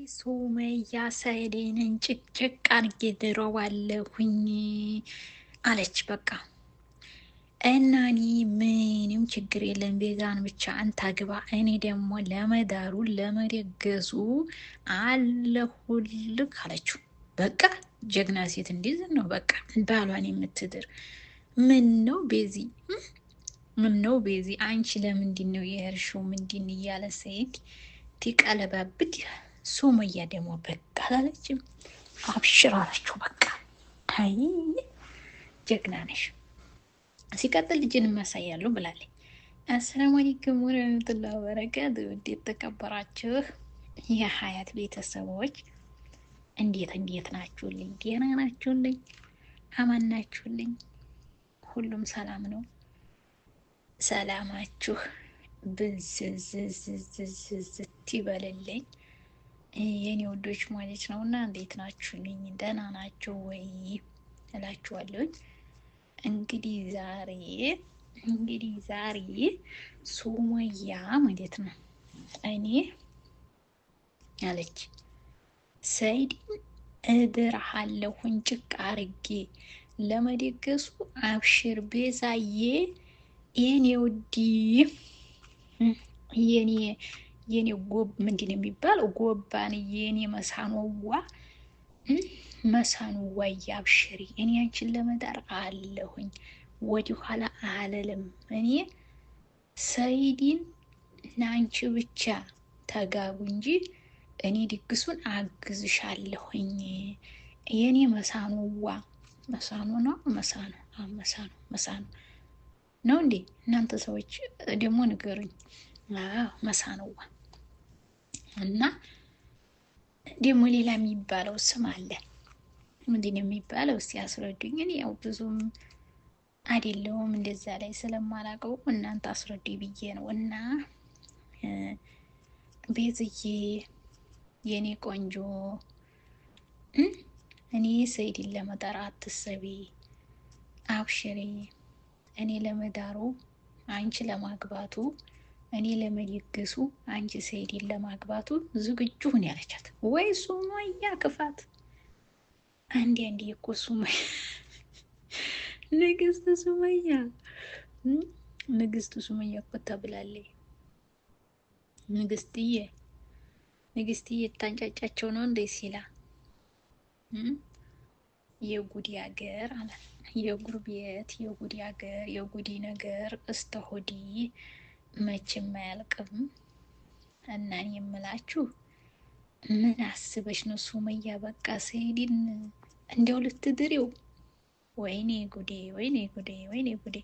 ሱመያ ሰኢድን ጭቅጭቅ አድርጌ ድረዋለሁኝ አለች። በቃ እና እኔ ምንም ችግር የለም ቤዛን ብቻ አንተ አግባ፣ እኔ ደግሞ ለመዳሩ ለመደገሱ አለሁልክ አለችው። በቃ ጀግና ሴት እንዲዝን ነው በቃ ባሏን የምትድር። ምን ነው ቤዚ፣ ምን ነው ቤዚ፣ አንቺ ለምንድን ነው የሄድሽው? ምንድን እያለ ሰኢድ ትቀለባብት ይላል። ሱመያ ደግሞ በቃ አላለችም፣ አብሽር አለችው። በቃ አይ ጀግና ነሽ። ሲቀጥል ልጅን ማሳያለሁ ብላለች። አሰላሙ አለይኩም ወረህመቱላሂ ወበረካቱ። ውድ የተከበራችሁ የሀያት ቤተሰቦች እንዴት ናችሁልኝ? ደህና ናችሁልኝ? አማን ናችሁልኝ? ሁሉም ሰላም ነው? ሰላማችሁ ብዝዝዝዝዝት ይበልልኝ የኔ ውዶች ማለት ነው። እና እንዴት ናችሁልኝ? ደህና ናችሁ ወይ እላችኋለሁኝ። እንግዲህ ዛሬ ሱመያ ማለት ነው እኔ አለች ሰኢድን እድርሃለሁኝ ጭቅ አርጌ ለመደገሱ አብሽር ቤዛዬ የኔ ውዲ የኔ ጎብ ምንድን የሚባል ጎባን የኔ መሳኑዋ አብሽሪ፣ እኔ አንቺን ለመዳር አለሁኝ ወዲ ኋላ አለልም። እኔ ሰኢድን ለአንቺ ብቻ ተጋቡ እንጂ እኔ ድግሱን አግዝሻለሁኝ። የኔ መሳኑ ነው እንዴ እናንተ ሰዎች ደግሞ ንገሩኝ። መሳኑዋ እና ደግሞ ሌላ የሚባለው ስም አለ። ምንድን ነው የሚባለው? እስቲ አስረዱኝ። እኔ ያው ብዙም አይደለሁም እንደዛ ላይ ስለማላውቀው እናንተ አስረዱኝ ብዬ ነው። እና ቤዝዬ የኔ ቆንጆ እኔ ሰኢድን ለመዳር አትሰቢ፣ አብሽሪ። እኔ ለመዳሩ አንቺ ለማግባቱ፣ እኔ ለመደገሱ አንቺ ሰኢድን ለማግባቱ ዝግጁ ሁን ያለቻት። ወይ ሱመያ ክፋት! አንዴ እኮ ሱመያ ንግስት ሱመያ እኮ ተብላለች። ንግስትዬ ታንጫጫቸው ነው እንደ ሲላ የጉዲ ሀገር አለ። የጉር ቤት የጉዲ ሀገር የጉዲ ነገር እስተሆዲ መቼም አያልቅም። እና እኔ የምላችሁ ምን አስበሽ ነው ሱመያ? በቃ ሰኢድን እንዲያው ልትድሪው? ወይኔ ጉዴ!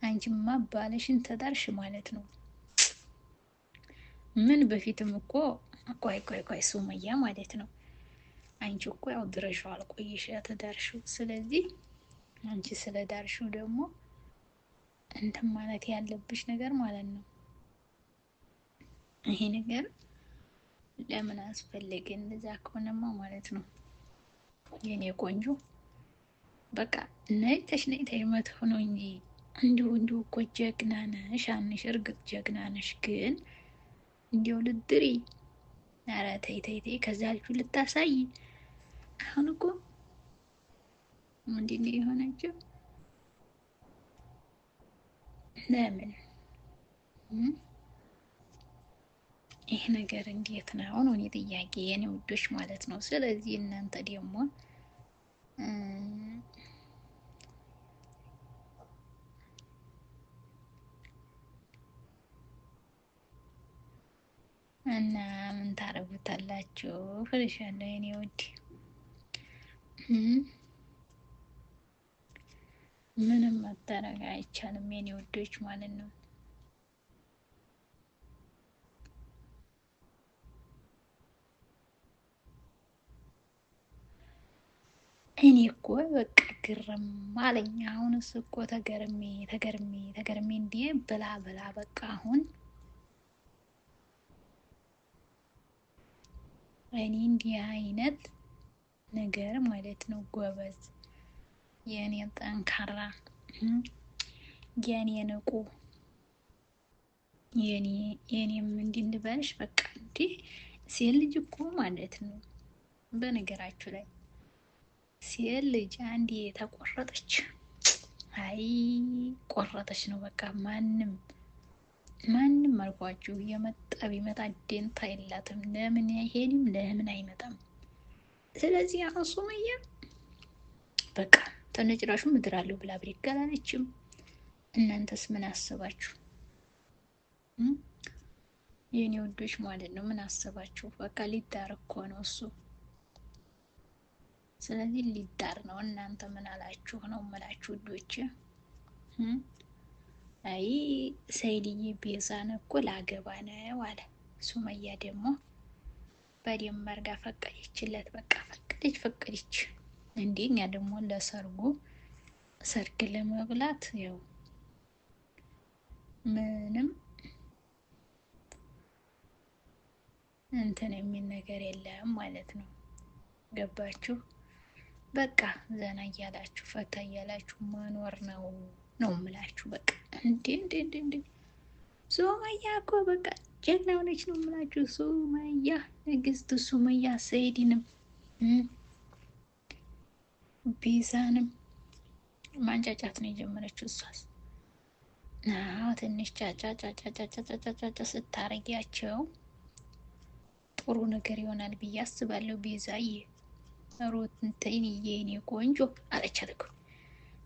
አንቺማ ባለሽን ተዳርሽ ማለት ነው። ምን በፊትም እኮ ቆይ ሱመያ ማለት ነው። አንቺ እኮ ያው ድረሽው አልቆይሽ ተዳርሽው። ስለዚህ አንቺ ስለ ዳርሽው ደግሞ እንትን ማለት ያለብሽ ነገር ማለት ነው። ይሄ ነገር ለምን አስፈለገ? እንደዛ ከሆነማ ማለት ነው የኔ ቆንጆ በቃ ነይተሽ መተው ነው እንጂ እንዲሁ እኮ ጀግና ነሽ አንሽ፣ እርግጥ ጀግና ነሽ። ግን እንዲሁ ልድሪ፣ ኧረ ተይ ከዛ ልጁ ልታሳይ። አሁን እኮ ምንድን ነው የሆነችው? ለምን ይህ ነገር እንዴት ነው ነው እኔ ጥያቄ የኔ ውዶች ማለት ነው። ስለዚህ እናንተ ደግሞ እና ምን ታረጉታላችሁ? ፍልሻለሁ የኔ ውድ ምንም ማታረግ አይቻልም የኔ ውዶች ማለት ነው። እኔ እኮ በቃ ግርም አለኝ። አሁንስ እኮ ተገርሜ እንዴ ብላ በቃ አሁን እኔ እንዲህ አይነት ነገር ማለት ነው ጎበዝ፣ የኔ ጠንካራ፣ የኔ ንቁ፣ የኔም እንዲህ እንበልሽ በቃ እንዲህ ሴት ልጅ እኮ ማለት ነው በነገራችሁ ላይ ሴት ልጅ አንዴ የተቆረጠች አይ ቆረጠች ነው በቃ። ማንም አልኳችሁ የመጣ ቢመጣ ደንታ የላትም። ለምን አይሄድም? ለምን አይመጣም? ስለዚህ አሁን ሱመያ በቃ ተነጭራሹ ምድር አለው ብላ ብድግ አላለችም። እናንተስ ምን አስባችሁ? የኔ ውዶች ማለት ነው ምን አስባችሁ? በቃ ሊዳር እኮ ነው እሱ። ስለዚህ ሊዳር ነው። እናንተ ምን አላችሁ ነው የምላችሁ ውዶች። አይ ሰይድዬ ቤዛን እኮ ላገባ ነው አለ። ሱመያ ደግሞ በደንብ አድርጋ ፈቀደችለት። በቃ ፈቀደች። እንዴኛ ደግሞ ሰርግ ለመብላት ያው ምንም እንትን የሚል ነገር የለም ማለት ነው። ገባችሁ? በቃ ዘና እያላችሁ ፈታ እያላችሁ መኖር ነው የምላችሁ። በቃ እንዴ ሱመያ እኮ በቃ ጀግና ሆነች ነው የምላችሁ። ሱመያ ንግስት ሱመያ ሰይድንም ቤዛንም ማንጫጫት ነው የጀመረችው። እሷስ ትንሽ ጫጫ ስታረጊያቸው ጥሩ ነገር ይሆናል ብዬ አስባለሁ። ቤዛዬ ሩትንተይን የኔ ቆንጆ አለቻት እኮ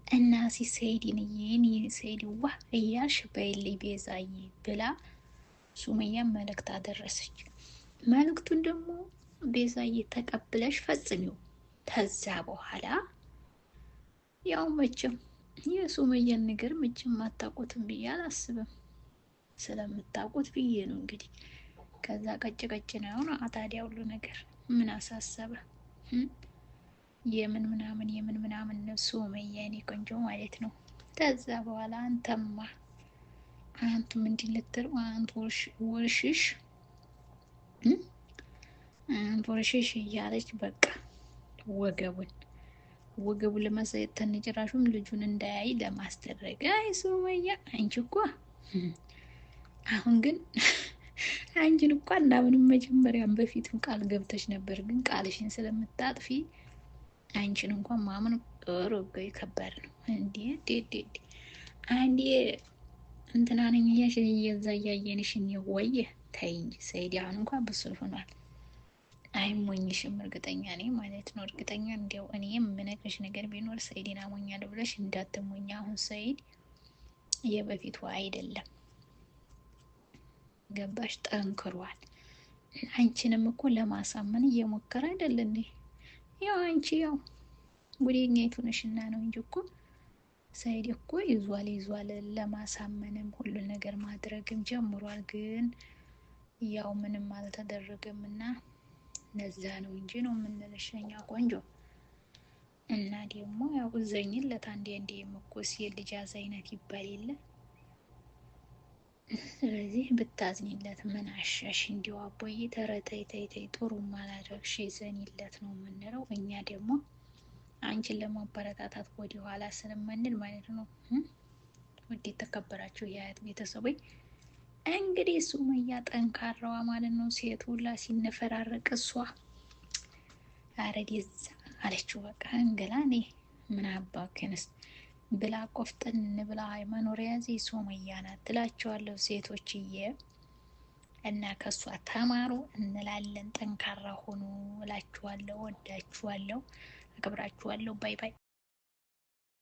እና ሰይድን የኔ ሰይድዋ እያልሽ በይልኝ ቤዛዬ ብላ ሱመያ መልእክት አደረሰች። መልእክቱን ደግሞ ቤዛዬ ተቀብለሽ ፈጽሚው። ከዛ በኋላ ያው መቼም የሱመያን ነገር መቼም አታውቁትም ብዬ አላስብም። ስለምታውቁት ብዬ ነው እንግዲህ። ከዛ ቀጭ ነው ታዲያ ሁሉ ነገር ምን አሳሰበ? የምን ምናምን ነው ሱመያ የኔ ቆንጆ ማለት ነው። ከዛ በኋላ አንቱ ምንድን ልትል አንቱ ወርሽሽ እያለች በቃ ወገቡን ለማሳየት ተንጭራሹም ልጁን እንዳያይ ለማስደረግ። አይ ሱመያ አንቺ እኮ አሁን ግን አንቺን እኮ ምንም መጀመሪያም በፊትም ቃል ገብተሽ ነበር። ግን ቃልሽን ስለምታጥፊ አንቺን እንኳን ማመን ሮጋ ከባድ ነው። እንዴ አንዴ እንትና ነኝ እያልሽ እየዛ እያየንሽ ወየ ተይ እንጂ ሰይድ አሁን እንኳን ብስል ሆኗል። አይሞኝሽም እርግጠኛ ነኝ ማለት ነው። እርግጠኛ እንዲያው እኔ የምነግርሽ ነገር ቢኖር ሰይድን አሞኛለሁ ብለሽ እንዳትሞኝ። አሁን ሰይድ የበፊቱ አይደለም። ገባሽ? ጠንክሯል። አንቺንም እኮ ለማሳመን እየሞከረ አይደል እንዴ? ያው አንቺ ያው ጉዴኛይቱ ነሽና ነው እንጂ እኮ ሰይድ እኮ ይዟል ለማሳመንም ሁሉን ነገር ማድረግም ጀምሯል። ግን ያው ምንም አልተደረገም እና ለዛ ነው እንጂ ነው የምንልሽ የኛ ቆንጆ። እና ደግሞ ያው እዘኝለት አንዴ እኮ ሴት ልጅ አዛኝነት ይባል የለ። ስለዚህ ብታዝኝለት ምን አሻሽ? እንዲው አቦዬ ተረተይ ተይ ጥሩ ማላደርግሽ ዘኒለት ነው የምንለው። እኛ ደግሞ አንቺን ለማበረታታት ወደ ኋላ ስለማንል ማለት ነው። ውድ የተከበራችሁ የአያት ቤተሰቦች እንግዲህ ሱመያ ጠንካራዋ ማለት ነው። ሴት ሁላ ሲነፈራረቅ እሷ አረዴዝ አለችው። በቃ እንገላ እኔ ምን አባክንስ ብላ ቆፍጠን ብላ መኖር ያዘ ሱመያ ናት ትላቸዋለሁ ሴቶችዬ። እና ከሷ ተማሩ እንላለን። ጠንካራ ሆኑ እላችኋለሁ። ወዳችኋለሁ፣ አክብራችኋለሁ። ባይ ባይ።